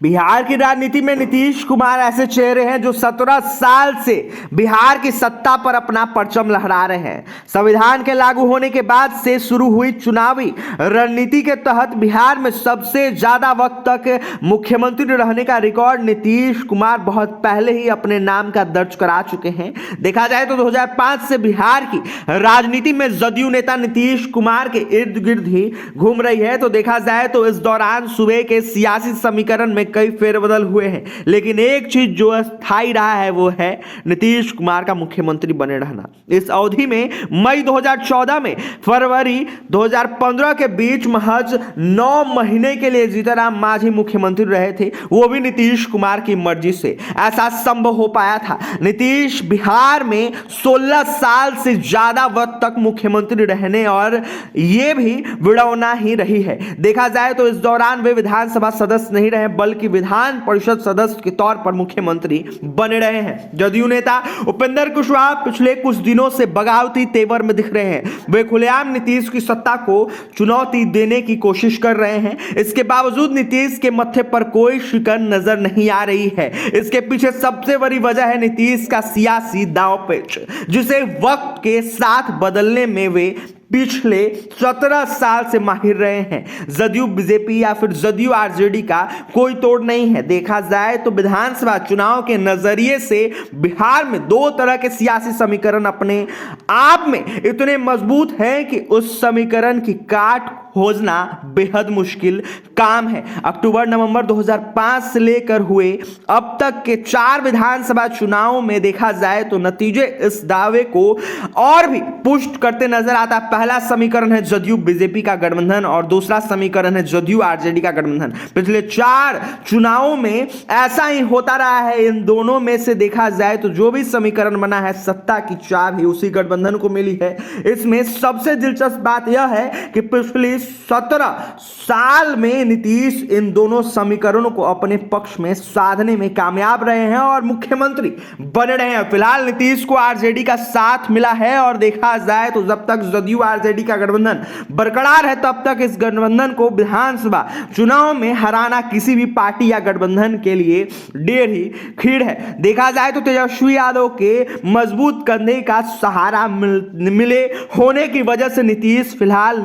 बिहार की राजनीति में नीतीश कुमार ऐसे चेहरे हैं जो 17 साल से बिहार की सत्ता पर अपना परचम लहरा रहे हैं। संविधान के लागू होने के बाद से शुरू हुई चुनावी रणनीति के तहत बिहार में सबसे ज्यादा वक्त तक मुख्यमंत्री रहने का रिकॉर्ड नीतीश कुमार बहुत पहले ही अपने नाम का दर्ज करा चुके हैं। देखा जाए तो 2005 से बिहार की राजनीति में जदयू नेता नीतीश कुमार के इर्द गिर्द ही घूम रही है। तो देखा जाए तो इस दौरान सूबे के सियासी समीकरण में कई फेरबदल हुए हैं, लेकिन एक चीज जो स्थायी रहा है वो है नीतीश कुमार का मुख्यमंत्री बने रहना। इस अवधि में मई 2014 में फरवरी 2015 के बीच महज 9 महीने के लिए जीतनराम मांझी मुख्यमंत्री रहे थे, वो भी नीतीश कुमार की मर्जी से ऐसा संभव हो पाया था। नीतीश बिहार में 16 साल से ज्यादा वक्त तक मुख्यमंत्री रहने और ये भी विडौना ही रही है। देखा जाए तो इस दौरान वे विधानसभा सदस्य नहीं रहे बल्कि विधान परिषद सदस्य के तौर पर मुख्यमंत्री बने रहे हैं। जदयू नेता उपेंद्र कुशवाहा पिछले कुछ दिनों से बगावती तेवर में दिख रहे हैं। वे खुलेआम नीतीश की सत्ता को चुनौती देने की कोशिश कर रहे हैं। इसके बावजूद नीतीश के मत्थे पर कोई शिकन नजर नहीं आ रही है। इसके पीछे सबसे बड़ी वजह है नीतीश का सियासी दांवपेच, जिसे वक्त के साथ बदलने में वे पिछले 17 साल से माहिर रहे हैं। जदयू बीजेपी या फिर जदयू आरजेडी का कोई तोड़ नहीं है। देखा जाए तो विधानसभा चुनाव के नजरिए से बिहार में दो तरह के सियासी समीकरण अपने आप में इतने मजबूत हैं कि उस समीकरण की काट खोजना बेहद मुश्किल काम है। अक्टूबर नवंबर 2005 से लेकर हुए अब तक के 4 विधानसभा चुनावों में देखा जाए तो नतीजे इस दावे को और भी पुष्ट करते नजर आता। पहला समीकरण है जदयू बीजेपी का गठबंधन और दूसरा समीकरण है जदयू आरजेडी का गठबंधन। पिछले 4 चुनावों में ऐसा ही होता रहा है। इन दोनों में से देखा जाए तो जो भी समीकरण बना है, सत्ता की चाबी उसी गठबंधन को मिली है। इसमें सबसे दिलचस्प बात यह है कि पिछले 17 साल में नीतीश इन दोनों समीकरणों को अपने पक्ष में साधने में कामयाब रहे हैं और मुख्यमंत्री बने रहे हैं। फिलहाल नीतीश को आरजेडी का साथ मिला है और देखा जाए तो जब तक जदयू आरजेडी का गठबंधन बरकरार है तब तक इस गठबंधन को विधानसभा चुनाव में हराना किसी भी पार्टी या गठबंधन के लिए ढेर ही खीड़ है। देखा जाए तो तेजस्वी यादव के मजबूत कंधे का सहारा मिले होने की वजह से नीतीश फिलहाल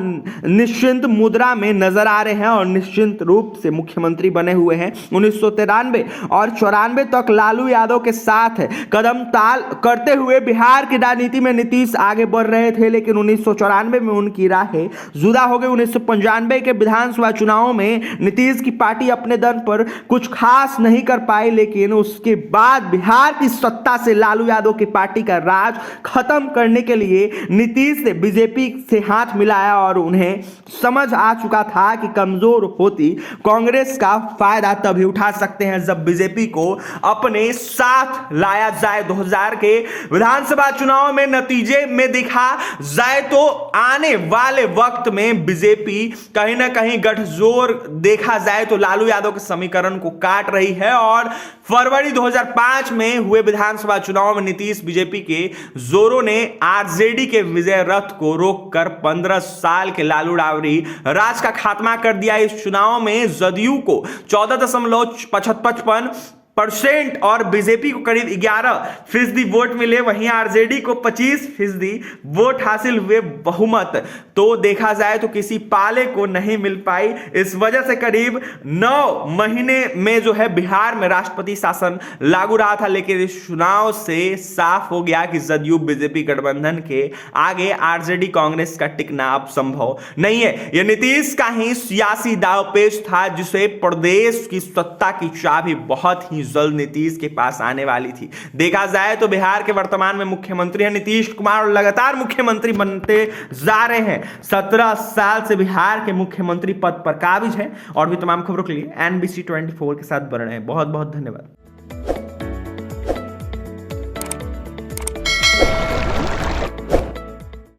निश्चिंत मुद्रा में नजर आ रहे हैं और निश्चिंत रूप से मुख्यमंत्री बने हुए हैं। 1993 और 94 तक लालू यादव के साथ कदम ताल करते हुए बिहार की राजनीति में नीतीश आगे बढ़ रहे थे, लेकिन 1994 में उनकी राहें जुदा हो गई। 1995 के विधानसभा चुनावों में नीतीश की पार्टी अपने दम पर कुछ खास नहीं कर पाई, लेकिन उसके बाद बिहार की सत्ता से लालू यादव की पार्टी का राज खत्म करने के लिए नीतीश ने बीजेपी से हाथ मिलाया और उन्हें समझ आ चुका था कि कमजोर होती कांग्रेस का फायदा तभी उठा सकते हैं जब बीजेपी को अपने साथ लाया जाए। 2000 के विधानसभा चुनाव में नतीजे में दिखा जाए तो आने वाले वक्त में बीजेपी कहीं ना कहीं गठजोड़ देखा जाए तो लालू यादव के समीकरण को काट रही है और फरवरी 2005 में हुए विधानसभा चुनाव में नीतीश बीजेपी के जोरों ने आरजेडी के विजय रथ को रोककर 15 साल के लालू राबड़ी राज का खात्मा कर दिया। इस चुनाव में जदयू को 14.55% और बीजेपी को करीब 11% वोट मिले, वहीं आरजेडी को 25% वोट हासिल हुए बहुमत। तो देखा जाए तो किसी पाले को नहीं मिल पाई। इस वजह से करीब 9 महीने में जो है बिहार में राष्ट्रपति शासन लागू रहा था, लेकिन इस चुनाव से साफ हो गया कि जदयू बीजेपी गठबंधन के आगे आरजेडी कांग्रेस का टिकना अब संभव नहीं है। यह नीतीश का ही सियासी दांवपेच था जिसे प्रदेश की सत्ता की चाबी बहुत ही जल्द नीतीश के पास आने वाली थी। देखा जाए तो बिहार के वर्तमान में मुख्यमंत्री हैं नीतीश कुमार और लगातार मुख्यमंत्री बनते जा रहे हैं। 17 साल से बिहार के मुख्यमंत्री पद पर काबिज हैं और भी तमाम खबरों के लिए NBC 24 के साथ बने रहें। बहुत बहुत धन्यवाद।